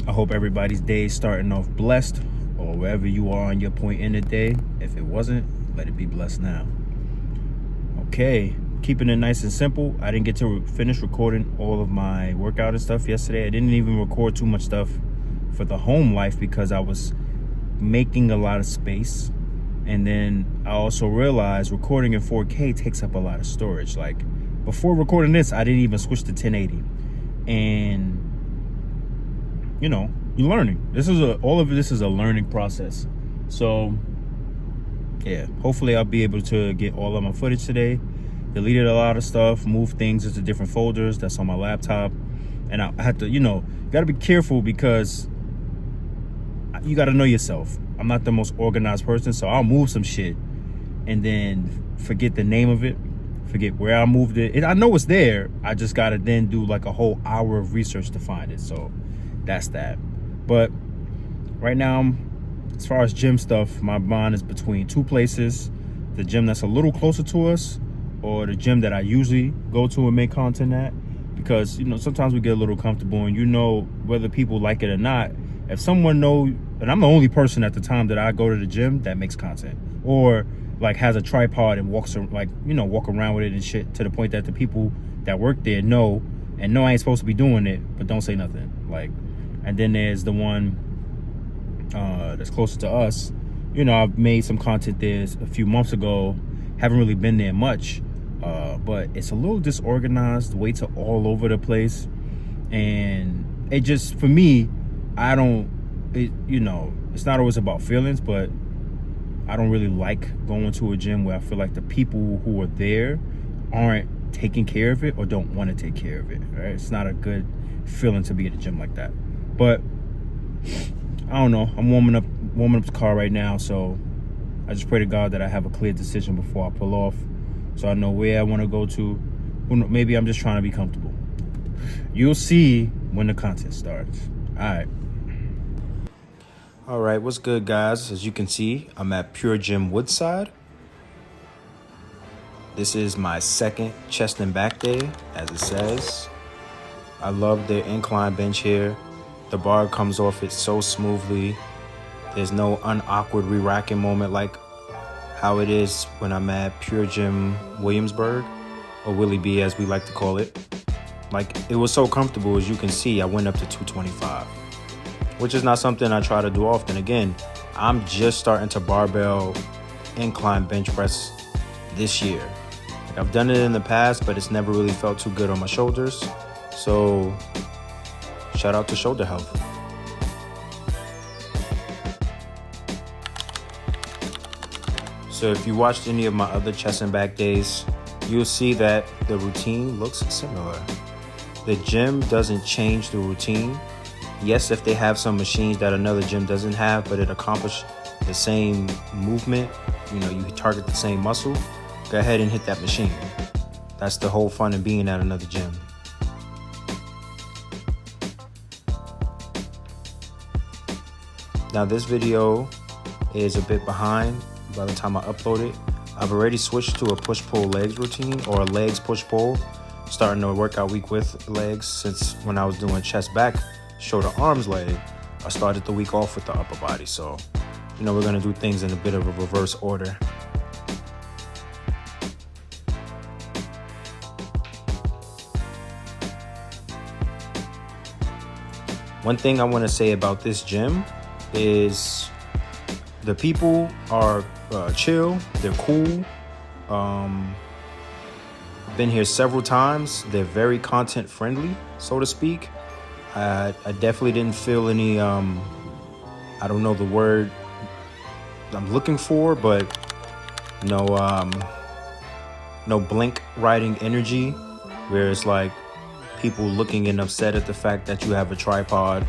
I hope everybody's day is starting off blessed, or wherever you are on your point in the day. If it wasn't, let it be blessed now. Okay, keeping it nice and simple. I didn't get to finish recording all of my workout and stuff yesterday. I didn't even record too much stuff for the home life because I was making a lot of space. And then I also realized recording in 4K takes up a lot of storage. Like before recording this, I didn't even switch to 1080. And you know, you're learning. All of this is a learning process. So yeah, hopefully I'll be able to get all of my footage today. Deleted a lot of stuff, moved things into different folders that's on my laptop. And I had to, gotta be careful because you gotta know yourself. I'm not the most organized person, so I'll move some shit and then forget the name of it, forget where I moved it. I know it's there. I just gotta then do like a whole hour of research to find it. So that's that. But right now, as far as gym stuff, my mind is between two places: the gym that's a little closer to us, or the gym that I usually go to and make content at. Because sometimes we get a little comfortable, and whether people like it or not, if someone know, and I'm the only person at the time that I go to the gym that makes content or like has a tripod and walk around with it and shit, to the point that the people that work there know I ain't supposed to be doing it, but don't say nothing. And then there's the one that's closer to us. I've made some content there a few months ago. Haven't really been there much, but it's a little disorganized. Weights are all over the place, and it just, for me, it's not always about feelings, but I don't really like going to a gym where I feel like the people who are there aren't taking care of it or don't want to take care of it. Right? It's not a good feeling to be at a gym like that. But I don't know. I'm warming up the car right now, so I just pray to God that I have a clear decision before I pull off, so I know where I want to go to. Maybe I'm just trying to be comfortable. You'll see when the content starts. All right, what's good, guys? As you can see, I'm at Pure Gym Woodside. This is my second chest and back day, as it says. I love the incline bench here. The bar comes off it so smoothly. There's no unawkward re-racking moment like how it is when I'm at Pure Gym Williamsburg, or Willie B as we like to call it. It was so comfortable. As you can see, I went up to 225, which is not something I try to do often. Again, I'm just starting to barbell incline bench press this year. I've done it in the past, but it's never really felt too good on my shoulders. So shout out to shoulder health. So if you watched any of my other chest and back days, you'll see that the routine looks similar. The gym doesn't change the routine. Yes, if they have some machines that another gym doesn't have, but it accomplishes the same movement, you target the same muscle, go ahead and hit that machine. That's the whole fun of being at another gym. Now this video is a bit behind by the time I upload it. I've already switched to a push-pull legs routine, or a legs push-pull, starting a workout week with legs, since when I was doing chest back, shoulder arms leg, I started the week off with the upper body. So, we're gonna do things in a bit of a reverse order. One thing I want to say about this gym is the people are chill, they're cool. Been here several times. They're very content friendly, so to speak. I definitely didn't feel any, I don't know the word I'm looking for, but no blink riding energy, where it's like people looking and upset at the fact that you have a tripod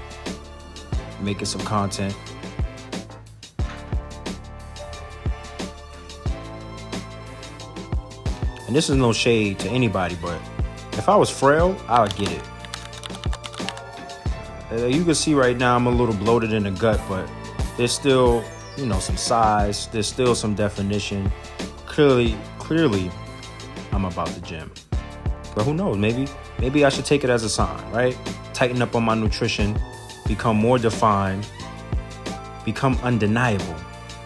making some content. And this is no shade to anybody, but if I was frail, I would get it. You can see right now I'm a little bloated in the gut, but there's still, some size. There's still some definition. Clearly, I'm about the gym. But who knows? Maybe I should take it as a sign, right? Tighten up on my nutrition become more defined, become undeniable.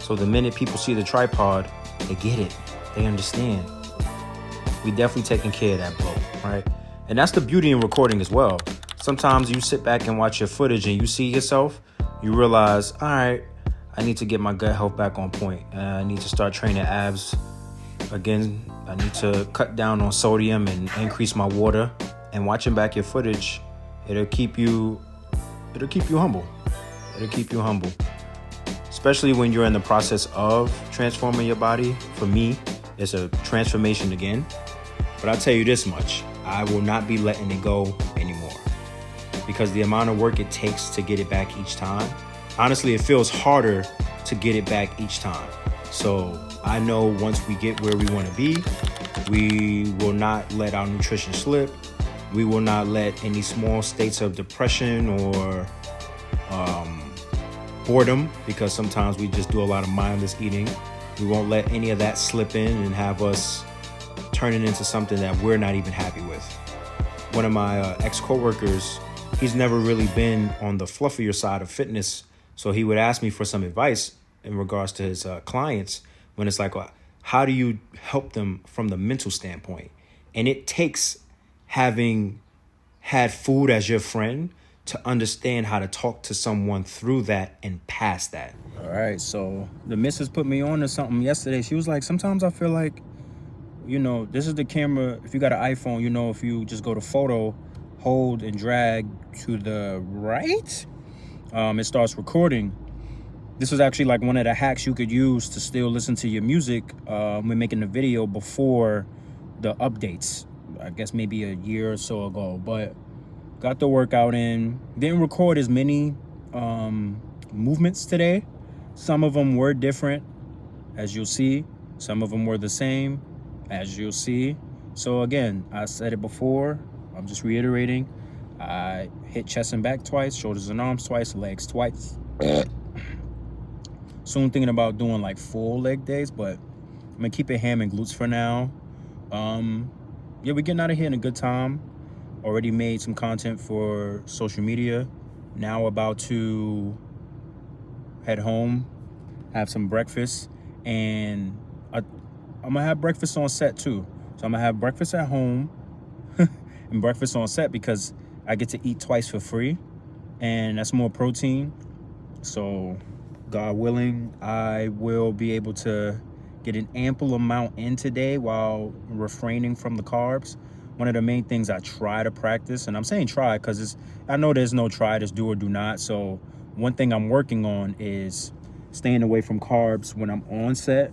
So the minute people see the tripod, they get it. They understand. We definitely taking care of that blow, right? And that's the beauty in recording as well. Sometimes you sit back and watch your footage and you see yourself, you realize, all right, I need to get my gut health back on point. I need to start training abs again. I need to cut down on sodium and increase my water. And watching back your footage, it'll keep you humble. It'll keep you humble. Especially when you're in the process of transforming your body. For me, it's a transformation again. But I'll tell you this much, I will not be letting it go anymore. Because the amount of work it takes to get it back each time, honestly, it feels harder to get it back each time. So I know once we get where we want to be, we will not let our nutrition slip. We will not let any small states of depression or boredom, because sometimes we just do a lot of mindless eating. We won't let any of that slip in and have us turning into something that we're not even happy with. One of my ex-coworkers, he's never really been on the fluffier side of fitness. So he would ask me for some advice in regards to his clients when it's like, how do you help them from the mental standpoint? And it takes having had food as your friend to understand how to talk to someone through that and past that. All right, so the missus put me on to something yesterday. She was like, sometimes I feel like, this is the camera. If you got an iPhone, if you just go to photo, hold and drag to the right, it starts recording. This was actually like one of the hacks you could use to still listen to your music when making the video before the updates. I guess maybe a year or so ago, but got the workout in. Didn't record as many movements today. Some of them were different, as you'll see. Some of them were the same, as you'll see. So again, I said it before, I'm just reiterating. I hit chest and back twice, shoulders and arms twice, legs twice. Soon thinking about doing like full leg days, but I'm gonna keep it ham and glutes for now. Yeah, we're getting out of here in a good time. Already made some content for social media. Now about to head home, have some breakfast, and I'm gonna have breakfast on set too. So I'm gonna have breakfast at home and breakfast on set because I get to eat twice for free, and that's more protein. So God willing, I will be able to get an ample amount in today while refraining from the carbs. One of the main things I try to practice, and I'm saying try because I know there's no try, there's do or do not. So one thing I'm working on is staying away from carbs when I'm on set,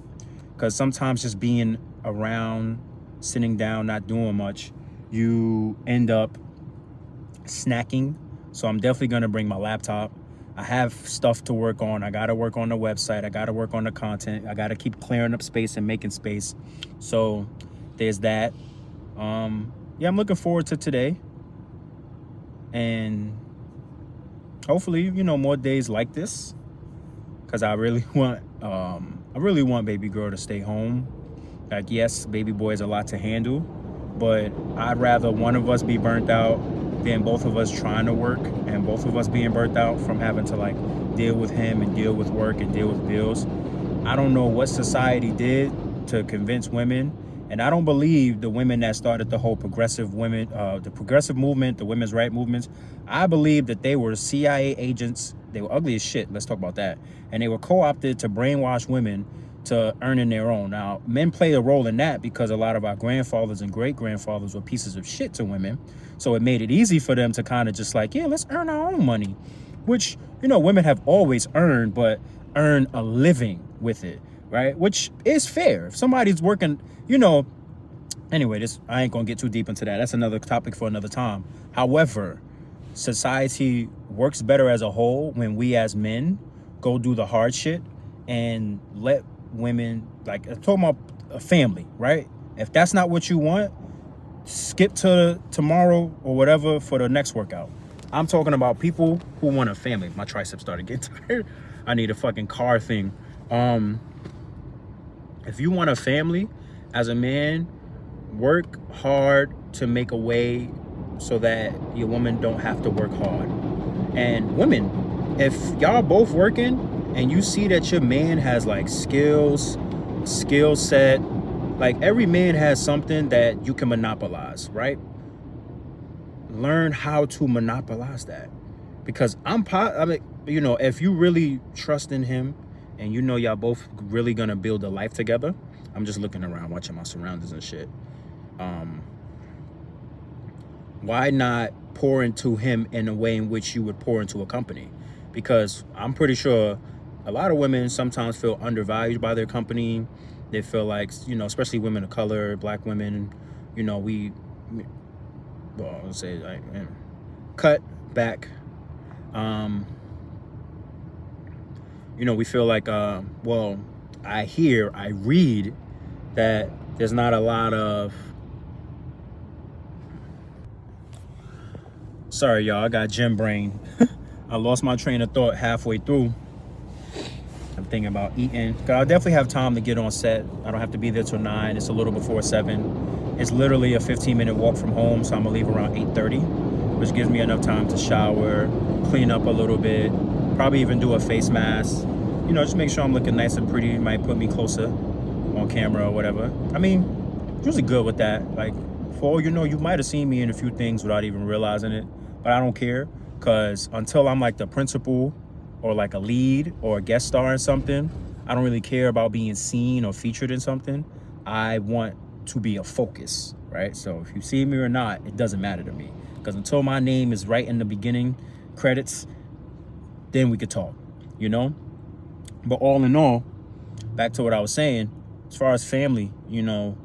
because sometimes just being around, sitting down, not doing much, you end up snacking. So I'm definitely going to bring my laptop. I have stuff to work on. I got to work on the website. I got to work on the content. I got to keep clearing up space and making space. So there's that. Yeah, I'm looking forward to today. And hopefully, more days like this. Because I really want baby girl to stay home. Like, yes, baby boy is a lot to handle. But I'd rather one of us be burnt out than both of us trying to work and both of us being burnt out from having to like deal with him and deal with work and deal with bills. I don't know what society did to convince women, and I don't believe the women that started the whole progressive movement, the women's rights movements. I believe that they were CIA agents. They were ugly as shit. Let's talk about that. And they were co-opted to brainwash women to earning their own. Now, men play a role in that because a lot of our grandfathers and great-grandfathers were pieces of shit to women. So it made it easy for them to kind of just like, yeah, let's earn our own money, which, women have always earned, but earn a living with it, right? Which is fair. If somebody's working, anyway, I ain't gonna get too deep into that. That's another topic for another time. However, society works better as a whole when we as men go do the hard shit and let women, like, I'm talking about a family, right? If that's not what you want, skip to tomorrow or whatever for the next workout. I'm talking about people who want a family. My triceps started getting tired. I need a fucking car thing. If you want a family as a man, work hard to make a way so that your woman don't have to work hard. And women, if y'all both working and you see that your man has like skill set, like every man has something that you can monopolize, right? Learn how to monopolize that. Because I mean, you know, if you really trust in him and you know y'all both really gonna build a life together, I'm just looking around, watching my surroundings and shit. Why not pour into him in a way in which you would pour into a company? Because I'm pretty sure a lot of women sometimes feel undervalued by their company. They feel like, you know, especially women of color, black women, you know, I'll say like cut back. You know, we feel like, well, I read that there's not a lot of, sorry, y'all, I got gym brain. I lost my train of thought halfway through. I'm thinking about eating. I'll definitely have time to get on set. I don't have to be there till 9. It's a little before 7. It's literally a 15-minute walk from home, so I'm gonna leave around 8:30, which gives me enough time to shower, clean up a little bit, probably even do a face mask. You know, just make sure I'm looking nice and pretty. It might put me closer on camera or whatever. I mean, usually good with that. Like, for all you know, you might have seen me in a few things without even realizing it, but I don't care, because until I'm like the principal or like a lead or a guest star in something, I don't really care about being seen or featured in something. I want to be a focus, right? So if you see me or not, it doesn't matter to me, because until my name is right in the beginning credits, then we could talk, you know? But all in all, back to what I was saying, as far as family, you know,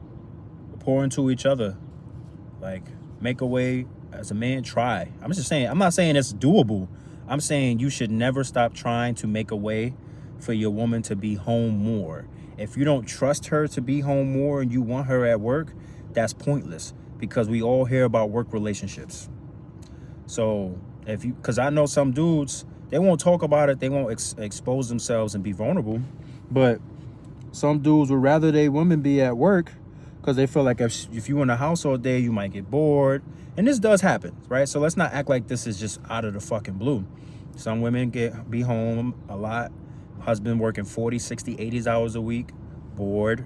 pour into each other, like make a way as a man, try. I'm just saying, I'm not saying it's doable. I'm saying you should never stop trying to make a way for your woman to be home more. If you don't trust her to be home more and you want her at work, that's pointless, because we all hear about work relationships. So because I know some dudes, they won't talk about it, they won't expose themselves and be vulnerable, but some dudes would rather their women be at work because they feel like if you in the house all day, you might get bored. And this does happen, right? So let's not act like this is just out of the fucking blue. Some women be home a lot, husband working 40, 60, 80 hours a week, bored,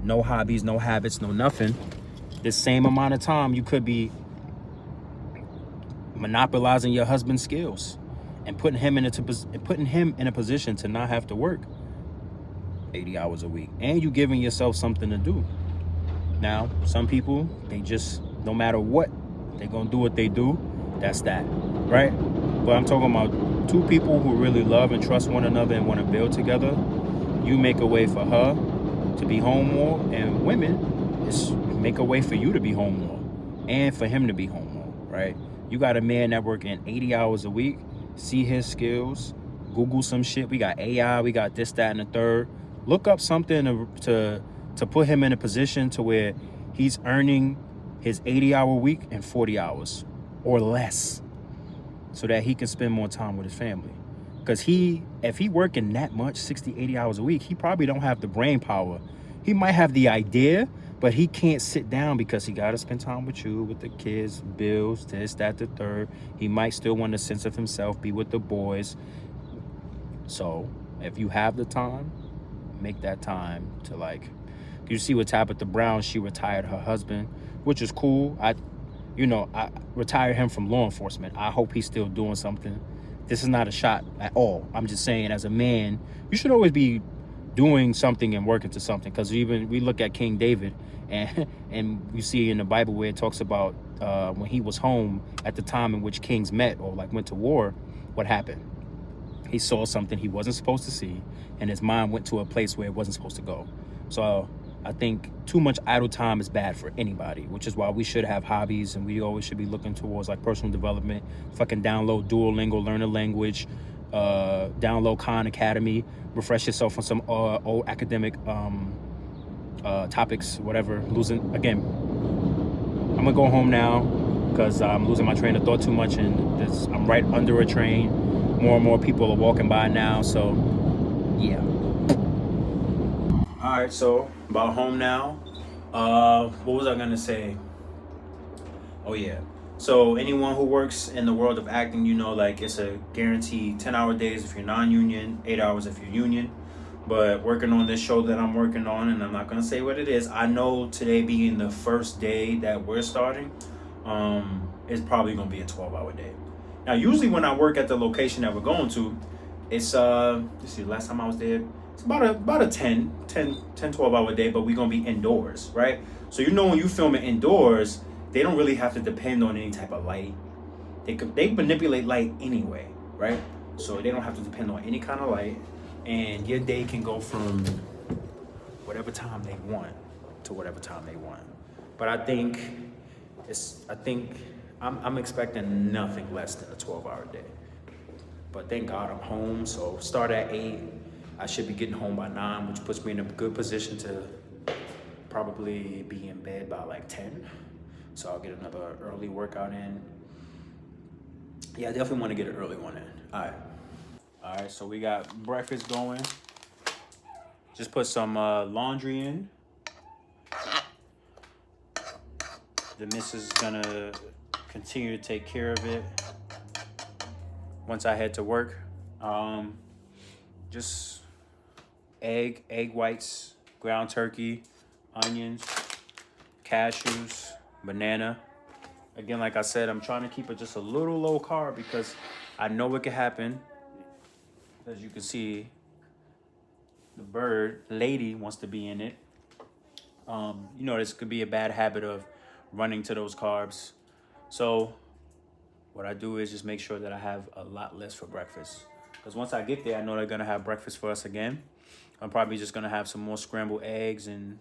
no hobbies, no habits, no nothing. The same amount of time you could be monopolizing your husband's skills and putting him in a position to not have to work 80 hours a week, and you giving yourself something to do. Now, some people, they just, no matter what, they're gonna do what they do. That's that, right? But I'm talking about two people who really love and trust one another and want to build together. You make a way for her to be home more, and women, just make a way for you to be home more and for him to be home more, right? You got a man that working 80 hours a week, see his skills, Google some shit. We got AI, we got this, that, and the third. Look up something to put him in a position to where he's earning his 80-hour week in 40 hours or less, so that he can spend more time with his family. Because if he working that much, 60, 80 hours a week, he probably don't have the brain power. He might have the idea, but he can't sit down because he got to spend time with you, with the kids, bills, this, that, the third. He might still want a sense of himself, be with the boys. So if you have the time, make that time to, like, you see with Tabitha Brown, she retired her husband, which is cool. I retired him from law enforcement. I hope he's still doing something. This is not a shot at all. I'm just saying, as a man, you should always be doing something and working to something. Because even we look at King David, and we see in the Bible where it talks about when he was home at the time in which kings met or like went to war, what happened? He saw something he wasn't supposed to see, and his mind went to a place where it wasn't supposed to go. So I think too much idle time is bad for anybody, which is why we should have hobbies, and we always should be looking towards like personal development. Fucking download Duolingo, learn a language, download Khan Academy, refresh yourself on some old academic topics, whatever. Again, I'm gonna go home now because I'm losing my train of thought too much, and I'm right under a train. More and more people are walking by now, so yeah. All right, so about home now. What was I gonna say? Oh yeah. So anyone who works in the world of acting, you know, like it's a guaranteed 10-hour days if you're non-union, 8 hours if you're union. But working on this show that I'm working on, and I'm not gonna say what it is. I know today being the first day that we're starting, it's probably gonna be a 12-hour day. Now, usually when I work at the location that we're going to, it's let's see, last time I was there, it's about a 12-hour day, but we're gonna be indoors, right? So you know when you film it indoors, they don't really have to depend on any type of light. They manipulate light anyway, right? So they don't have to depend on any kind of light, and your day can go from whatever time they want to whatever time they want. But I'm expecting nothing less than a 12-hour day. But thank God I'm home. So start at 8. I should be getting home by 9, which puts me in a good position to probably be in bed by like 10. So I'll get another early workout in. Yeah, I definitely want to get an early one in. All right, so we got breakfast going. Just put some laundry in. The missus is gonna continue to take care of it once I head to work. Just egg whites, ground turkey, onions, cashews, banana. Again, like I said, I'm trying to keep it just a little low carb because I know it could happen. As you can see, the lady wants to be in it. You know, this could be a bad habit of running to those carbs. So what I do is just make sure that I have a lot less for breakfast. Because once I get there, I know they're gonna have breakfast for us again. I'm probably just gonna have some more scrambled eggs, and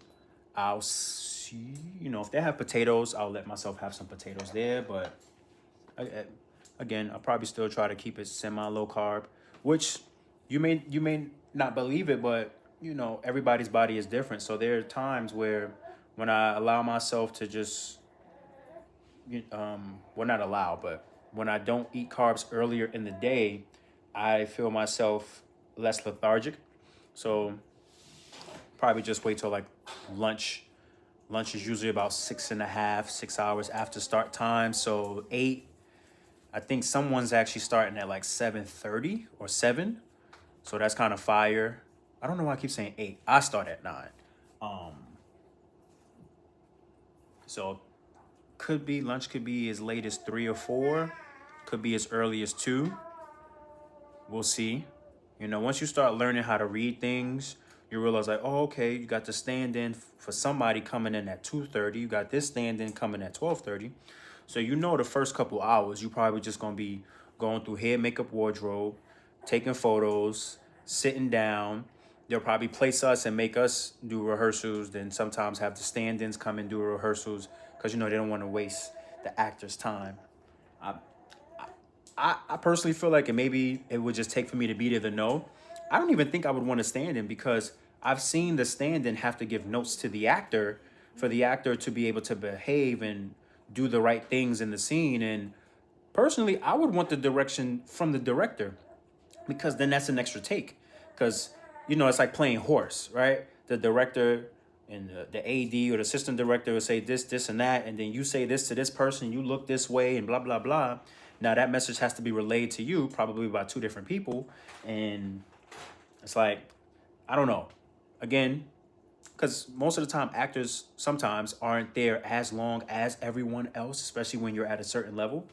I'll see, you know, if they have potatoes, I'll let myself have some potatoes there. But again, I'll probably still try to keep it semi-low carb, which you may not believe it, but you know, everybody's body is different. So there are times where when I allow myself to just, well, not allow, but when I don't eat carbs earlier in the day, I feel myself less lethargic. So probably just wait till like lunch. Lunch is usually about 6 hours after start time. So 8, I think someone's actually starting at like 7:30 or 7. So that's kind of fire. I don't know why I keep saying 8. I start at 9. So lunch could be as late as 3 or 4. Could be as early as 2. We'll see. You know, once you start learning how to read things, you realize like, oh, okay, you got the stand-in for somebody coming in at 2:30. You got this stand-in coming at 12:30. So you know the first couple hours, you probably just going to be going through hair, makeup, wardrobe, taking photos, sitting down. They'll probably place us and make us do rehearsals. Then sometimes have the stand-ins come and do rehearsals because, you know, they don't want to waste the actor's time. I personally feel like maybe it would just take for me to be there to know. I don't even think I would want to stand in because I've seen the stand-in have to give notes to the actor for the actor to be able to behave and do the right things in the scene. And personally, I would want the direction from the director because then that's an extra take. Because, you know, it's like playing horse, right? The director and the AD or the assistant director will say this, and that, and then you say this to this person, you look this way, and blah, blah, blah. Now that message has to be relayed to you, probably by 2 different people. And it's like, I don't know. Again, because most of the time actors sometimes aren't there as long as everyone else, especially when you're at a certain level.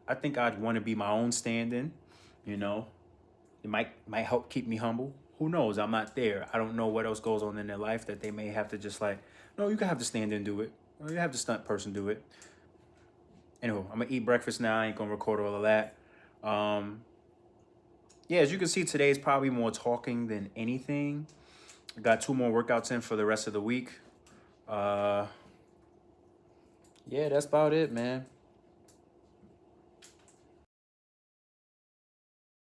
I think I'd want to be my own stand-in, you know. It might help keep me humble. Who knows? I'm not there. I don't know what else goes on in their life that they may have to just like, no, you can have the stand-in do it. Or you have the stunt person do it. Anyway, I'm going to eat breakfast now. I ain't going to record all of that. Yeah, as you can see, today is probably more talking than anything. I got 2 more workouts in for the rest of the week. Yeah, that's about it, man.